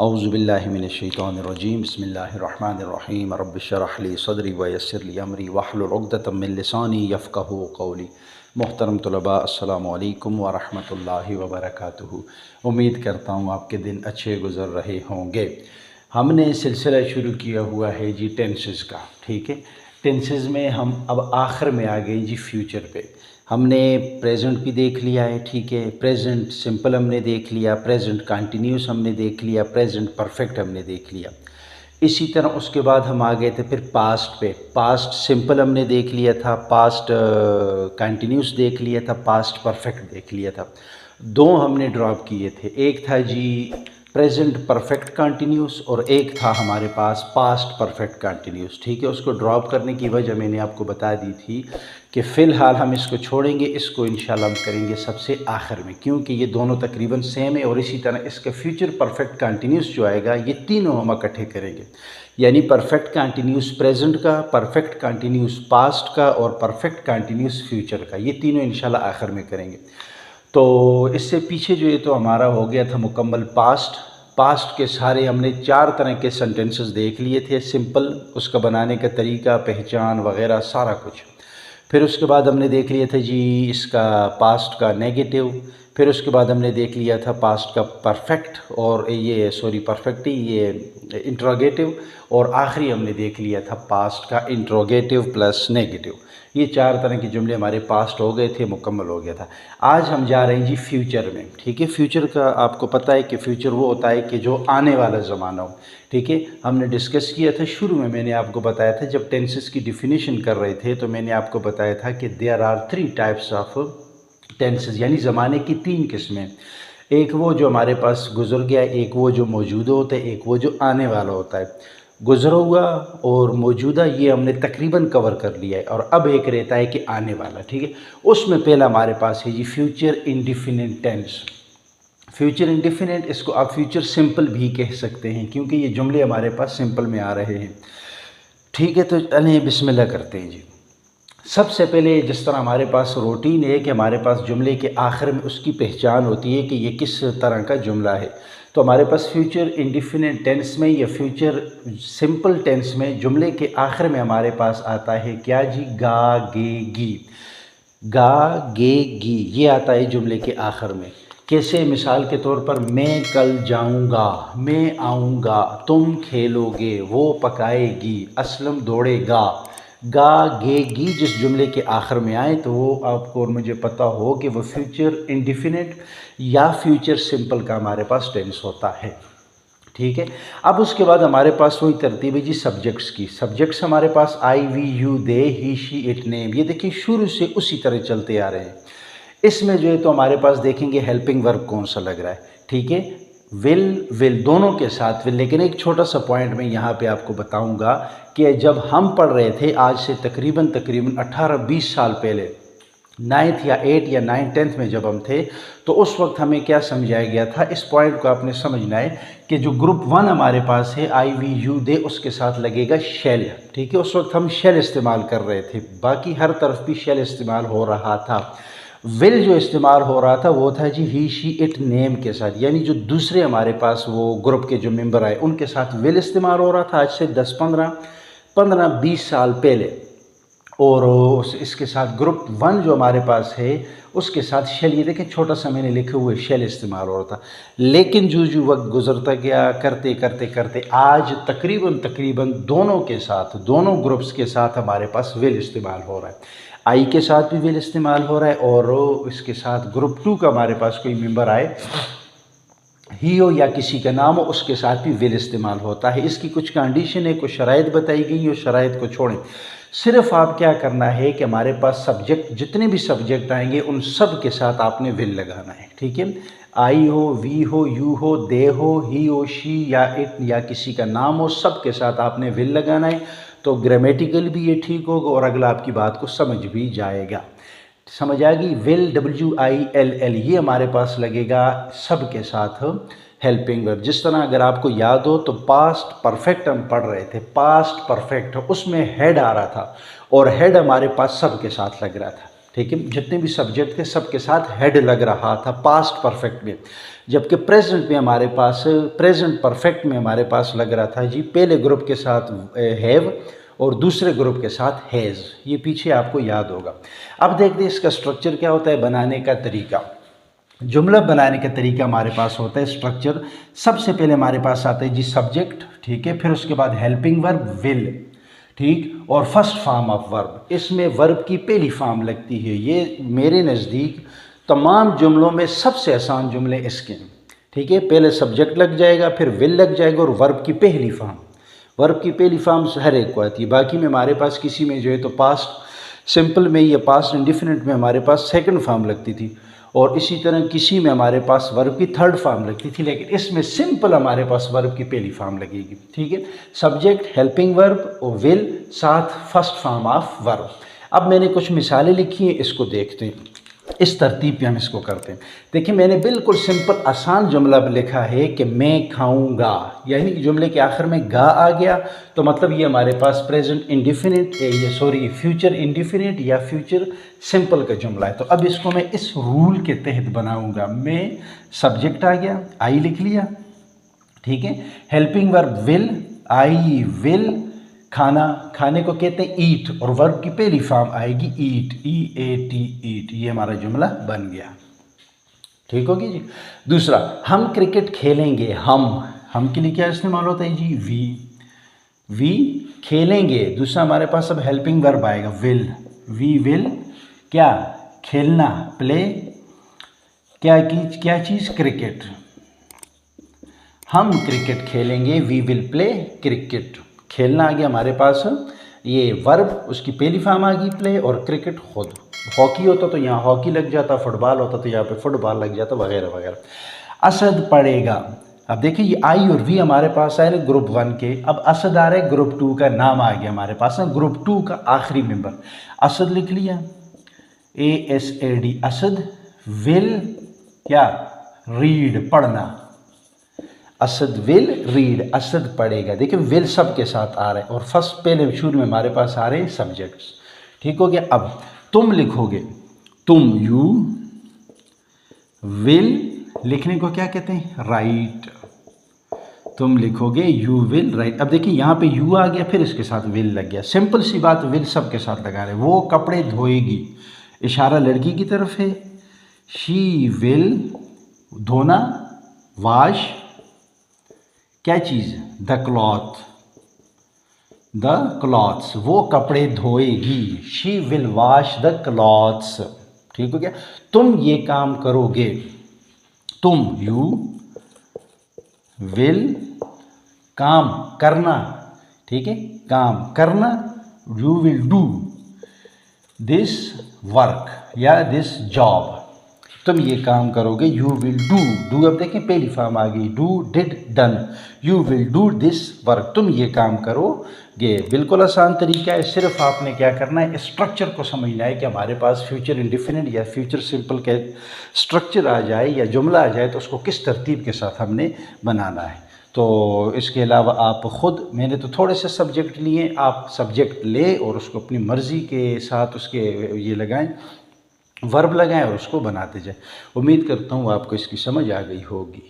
औज़ुबिल्लाहि मिनश्शैतानिर्रजीम बिस्मिल्लाहिर्रहमानिर्रहीम रब्बिश्रह ली सदरी व यस्सिर ली अमरी वहलुल उक़दतम मिन लिसानी यफ़क़हू क़ौली। मोहतरम तलबा, अस्सलामु अलैकुम व रहमतुल्लाहि व बरकातुहू। उम्मीद करता हूँ आपके दिन अच्छे गुज़र रहे होंगे। हमने सिलसिला शुरू किया हुआ है जी टेंसेस का, ठीक है। टेंसेस में हम अब आखिर में आ गए जी फ्यूचर पे। हमने प्रेजेंट भी देख लिया है, ठीक है। प्रेजेंट सिंपल हमने देख लिया, प्रेजेंट कंटिन्यूस हमने देख लिया, प्रेजेंट परफेक्ट हमने देख लिया। इसी तरह उसके बाद हम आ गए थे फिर पास्ट पे। पास्ट सिंपल हमने देख लिया था, पास्ट कंटिन्यूस देख लिया था, पास्ट परफेक्ट देख लिया था। दो हमने ड्रॉप किए थे, एक था जी प्रेजेंट परफेक्ट कंटिन्यूस और एक था हमारे पास पास्ट परफेक्ट कंटिन्यूस, ठीक है। उसको ड्रॉप करने की वजह मैंने आपको बता दी थी कि फ़िलहाल हम इसको छोड़ेंगे, इसको इंशाल्लाह हम करेंगे सबसे आखिर में, क्योंकि ये दोनों तकरीबन सेम है। और इसी तरह इसका फ्यूचर परफेक्ट कंटिन्यूस जो आएगा ये तीनों हम इकट्ठे करेंगे, यानी परफेक्ट कंटिन्यूस प्रेजेंट का, परफेक्ट कंटिन्यूस पास्ट का और परफेक्ट कंटिन्यूस फ्यूचर का, ये तीनों इंशाल्लाह आखिर में करेंगे। तो इससे पीछे जो ये तो हमारा हो गया था मुकम्मल पास्ट। पास्ट के सारे हमने 4 तरह के सेंटेंसेस देख लिए थे, सिंपल, उसका बनाने का तरीका, पहचान वगैरह सारा कुछ। फिर उसके बाद हमने देख लिया था जी इसका पास्ट का नेगेटिव। फिर उसके बाद हमने देख लिया था पास्ट का परफेक्ट और परफेक्ट ही ये इंट्रोगेटिव। और आखिरी हमने देख लिया था पास्ट का इंट्रोगेटिव प्लस नेगेटिव। ये 4 तरह के जुमले हमारे पास्ट हो गए थे, मुकम्मल हो गया था। आज हम जा रहे हैं जी फ्यूचर में, ठीक है। फ्यूचर का आपको पता है कि फ्यूचर वो होता है कि जो आने वाला ज़माना हो, ठीक है। हमने डिस्कस किया था शुरू में, मैंने आपको बताया था जब टेंसेस की डिफिनीशन कर रहे थे तो मैंने आपको बताया था कि there are 3 types of tenses, यानी ज़माने की 3 किस्में। एक वो जो हमारे पास गुजर गया, एक वो जो मौजूदा होता है, एक वो जो आने वाला होता है। गुजरा हुआ और मौजूदा ये हमने तकरीबन कवर कर लिया है, और अब एक रहता है कि आने वाला, ठीक है। उसमें पहला हमारे पास है जी future indefinite tense. Future indefinite, इसको आप फ्यूचर सिंपल भी कह सकते हैं क्योंकि ये जुमले हमारे पास सिंपल में आ रहे हैं, ठीक है। तो चलें बिस्मिल्लाह करते हैं जी। सबसे पहले जिस तरह हमारे पास रूटीन है कि हमारे पास जुमले के आखिर में उसकी पहचान होती है कि ये किस तरह का जुमला है, तो हमारे पास फ्यूचर इंडिफिनिट टेंस में या फ्यूचर सिंपल टेंस में जुमले के आखिर में हमारे पास आता है क्या जी, गा गे गी। गा गे गी ये आता है जुमले के आखिर में। कैसे? मिसाल के तौर पर मैं कल जाऊंगा, मैं आऊँगा, तुम खेलोगे, वो पकाएगी, असलम दौड़ेगा। गा गे गी जिस जुमले के आखिर में आए तो वो आपको और मुझे पता हो कि वो फ्यूचर इंडिफिनिट या फ्यूचर सिंपल का हमारे पास टेंस होता है, ठीक है। अब उसके बाद हमारे पास वही तरतीब है जी सब्जेक्ट्स की। सब्जेक्ट्स हमारे पास I we you they he she it name, ये देखिए शुरू से उसी तरह चलते आ रहे हैं। इसमें जो है तो हमारे पास देखेंगे हेल्पिंग वर्ब कौन सा लग रहा है, ठीक है। विल दोनों के साथ विल। लेकिन एक छोटा सा पॉइंट मैं यहाँ पे आपको बताऊँगा कि जब हम पढ़ रहे थे आज से तकरीबन 18-20 साल पहले, 9th या 8 या 9 10th में जब हम थे, तो उस वक्त हमें क्या समझाया गया था, इस पॉइंट को आपने समझना है कि जो ग्रुप 1 हमारे पास है आई वी यू दे, उसके साथ लगेगा शेल, ठीक है। उस वक्त हम शेल इस्तेमाल कर रहे थे, बाकी हर तरफ भी शेल इस्तेमाल हो रहा था। विल जो इस्तेमाल हो रहा था वो था जी ही शी इट नेम के साथ, यानी जो दूसरे हमारे पास वो ग्रुप के जो मेंबर आए उनके साथ विल इस्तेमाल हो रहा था आज से 10-15-20 साल पहले। और इसके साथ ग्रुप 1 जो हमारे पास है उसके साथ शेल, ये देखें छोटा सा मैंने लिखे हुए शेल इस्तेमाल हो रहा था। लेकिन जो वक्त गुजरता गया करते करते करते आज तकरीबन दोनों के साथ, दोनों ग्रुप्स के साथ हमारे पास विल इस्तेमाल हो रहा है। आई के साथ भी विल इस्तेमाल हो रहा है और इसके साथ ग्रुप 2 का हमारे पास कोई मेंबर आए, ही हो या किसी का नाम हो, उसके साथ भी विल इस्तेमाल होता है। इसकी कुछ कंडीशन है, कुछ शराइत बताई गई है, शराइत को छोड़ें। सिर्फ आप क्या करना है कि हमारे पास सब्जेक्ट, जितने भी सब्जेक्ट आएंगे उन सब के साथ आपने विल लगाना है, ठीक है। आई हो, वी हो, यू हो, दे हो, ही हो, शी या इट या किसी का नाम हो, सब के साथ आपने विल लगाना है। तो ग्रामेटिकल भी ये ठीक होगा और अगला आपकी बात को समझ भी जाएगा। समझ आ गई? विल WILL ये हमारे पास लगेगा सब के साथ हेल्पिंग वर्ब। जिस तरह अगर आपको याद हो तो पास्ट परफेक्ट हम पढ़ रहे थे, पास्ट परफेक्ट उसमें हेड आ रहा था और हेड हमारे पास सब के साथ लग रहा था, ठीक है, जितने भी सब्जेक्ट थे सबके साथ हैड लग रहा था पास्ट परफेक्ट में, जबकि प्रेजेंट में हमारे पास, प्रेजेंट परफेक्ट में हमारे पास लग रहा था जी पहले ग्रुप के साथ हैव और दूसरे ग्रुप के साथ हैज़। ये पीछे आपको याद होगा। अब देखते हैं इसका स्ट्रक्चर क्या होता है, बनाने का तरीका। जुमला बनाने का तरीका हमारे पास होता है स्ट्रक्चर। सबसे पहले हमारे पास आता है जी सब्जेक्ट, ठीक है, फिर उसके बाद हेल्पिंग वर्ब विल, ठीक, और फर्स्ट फॉर्म ऑफ वर्ब। इसमें वर्ब की पहली फॉर्म लगती है। ये मेरे नज़दीक तमाम जुमलों में सबसे आसान जुमले इसके, ठीक है। पहले सब्जेक्ट लग जाएगा, फिर विल लग जाएगा और वर्ब की पहली फॉर्म। वर्ब की पहली फॉर्म हर एक को आती है। बाकी में हमारे पास किसी में जो है तो पास्ट सिंपल में या पास्ट इंडिफिनिट में हमारे पास सेकंड फॉर्म लगती थी, और इसी तरह किसी में हमारे पास वर्ब की थर्ड फॉर्म लगती थी, लेकिन इसमें सिंपल हमारे पास वर्ब की पहली फॉर्म लगेगी, ठीक है। सब्जेक्ट, हेल्पिंग वर्ब और विल, साथ फर्स्ट फॉर्म ऑफ वर्ब। अब मैंने कुछ मिसालें लिखी हैं, इसको देखते हैं। इस तरतीब पे हम इसको करते हैं। देखिए मैंने बिल्कुल सिंपल आसान जुमला लिखा है कि मैं खाऊंगा, यानी कि जुमले के आखिर में गा आ गया तो मतलब ये हमारे पास प्रेजेंट इंडिफिनिट फ्यूचर इंडिफिनिट या फ्यूचर सिंपल का जुमला है। तो अब इसको मैं इस रूल के तहत बनाऊंगा। मैं सब्जेक्ट आ गया, आई लिख लिया, ठीक है। Helping verb will, I will खाना, खाने को कहते हैं ईट, और वर्ब की पहली फॉर्म आएगी ईट, EAT ईट। ये हमारा जुमला बन गया, ठीक होगी जी। दूसरा, हम क्रिकेट खेलेंगे। हम के लिए क्या इस्तेमाल होता है जी, वी खेलेंगे। दूसरा हमारे पास अब हेल्पिंग वर्ब आएगा विल, वी विल क्या, खेलना, प्ले क्या चीज़, क्रिकेट। हम क्रिकेट खेलेंगे, वी विल प्ले क्रिकेट। खेलना आ गया हमारे पास, ये वर्ब उसकी पहली फॉर्म आ गई प्ले, और क्रिकेट खुद। हॉकी होता तो यहाँ हॉकी लग जाता, फुटबॉल होता तो यहाँ पे फुटबॉल लग जाता, वगैरह वगैरह। असद पढ़ेगा। अब देखिए ये आई और वी हमारे पास आए ग्रुप 1 के, अब असद आ रहे ग्रुप 2 का नाम आ गया हमारे पास ना, ग्रुप 2 का आखिरी मेंबर। असद लिख लिया, ASAD असद। विल क्या, रीड पढ़ना, असद विल रीड, असद पढ़ेगा। देखिए विल सब के साथ आ रहे हैं, और फर्स्ट पहले शुरू में हमारे पास आ रहे हैं सब्जेक्ट्स, ठीक हो गया। अब तुम लिखोगे, तुम, यू विल लिखने को क्या कहते हैं, राइट। तुम लिखोगे यू विल राइट। अब देखिए यहाँ पे यू आ गया, फिर इसके साथ विल लग गया। सिंपल सी बात, विल सब के साथ लगा रहे। वो कपड़े धोएगी, इशारा लड़की की तरफ है। शी विल धोना, वाश क्या चीज़, द क्लॉथ्स, वो कपड़े धोएगी। She will wash the clothes, ठीक हो गया। तुम ये काम करोगे, तुम, यू विल काम करना, ठीक है, काम करना, you will do this work या दिस जॉब। तुम ये काम करोगे, यू विल डू। अब देखें पहली फॉर्म आ गई, do, did, done. You will do this work, तुम ये काम करोगे। बिल्कुल आसान तरीका है, सिर्फ आपने क्या करना है, स्ट्रक्चर को समझना है कि हमारे पास फ्यूचर इंडिफिनिट या फ्यूचर सिंपल के स्ट्रक्चर आ जाए या जुमला आ जाए तो उसको किस तरतीब के साथ हमने बनाना है। तो इसके अलावा आप ख़ुद, मैंने तो थोड़े से सब्जेक्ट लिए, आप सब्जेक्ट ले और उसको अपनी मर्ज़ी के साथ उसके ये लगाएं, वर्ब लगाएं और उसको बनाते जाएं। उम्मीद करता हूँ आपको इसकी समझ आ गई होगी।